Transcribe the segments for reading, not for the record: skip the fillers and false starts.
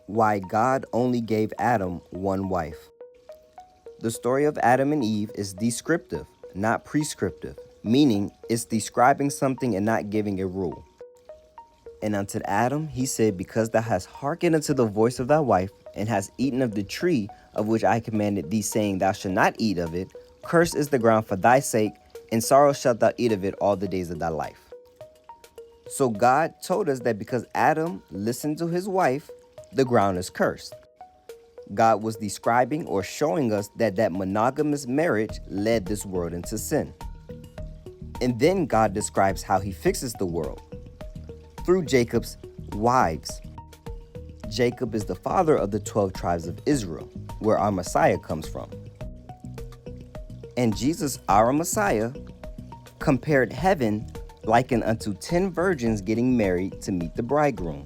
Why God only gave Adam one wife. The story of Adam and Eve is descriptive, not prescriptive, meaning it's describing something and not giving a rule. And unto Adam he said, Because thou hast hearkened unto the voice of thy wife, and hast eaten of the tree of which I commanded thee, saying, Thou shalt not eat of it, cursed is the ground for thy sake, and sorrow shalt thou eat of it all the days of thy life. So God told us that because Adam listened to his wife, the ground is cursed. God was describing or showing us that monogamous marriage led this world into sin. And then God describes how he fixes the world through Jacob's wives. Jacob is the father of the 12 tribes of Israel, where our Messiah comes from. And Jesus, our Messiah, compared heaven likened unto 10 virgins getting married to meet the bridegroom.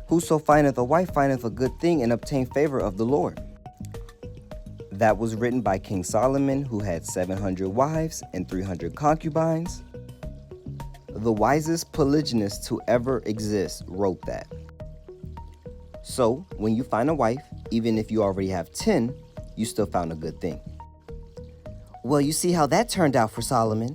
Whoso findeth a wife findeth a good thing and obtain favor of the Lord. That was written by King Solomon, who had 700 wives and 300 concubines. The wisest polygynist to ever exist wrote that. So, when you find a wife, even if you already have 10, you still found a good thing. Well, you see how that turned out for Solomon.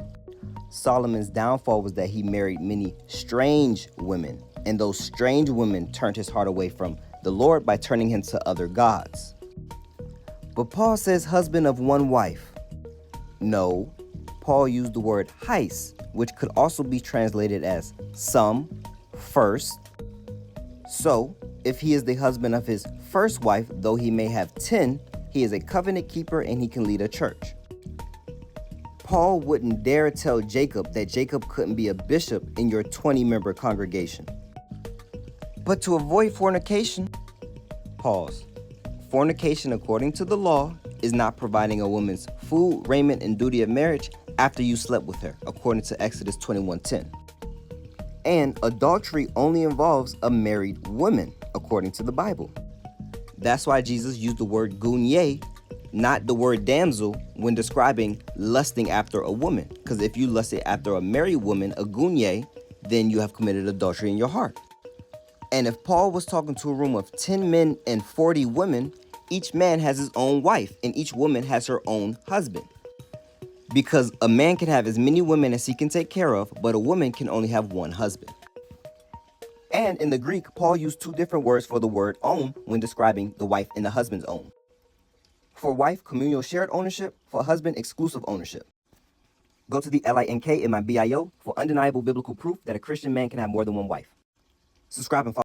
Solomon's downfall was that he married many strange women, and those strange women turned his heart away from the Lord by turning him to other gods. But Paul says husband of one wife. No, Paul used the word hais, which could also be translated as some, first. So, if he is the husband of his first wife, though he may have 10, he is a covenant keeper and he can lead a church. Paul wouldn't dare tell Jacob that Jacob couldn't be a bishop in your 20-member congregation. But to avoid fornication, pause. Fornication, according to the law, is not providing a woman's food, raiment, and duty of marriage after you slept with her, according to Exodus 21:10. And adultery only involves a married woman, according to the Bible. That's why Jesus used the word gunye, not the word damsel, when describing lusting after a woman. Because if you lusted after a married woman, a gunye, then you have committed adultery in your heart. And if Paul was talking to a room of 10 men and 40 women, each man has his own wife and each woman has her own husband. Because a man can have as many women as he can take care of, but a woman can only have one husband. And in the Greek, Paul used two different words for the word own when describing the wife and the husband's own. For wife, communal shared ownership. For husband, exclusive ownership. Go to the link in my bio for undeniable biblical proof that a Christian man can have more than one wife. Subscribe and follow.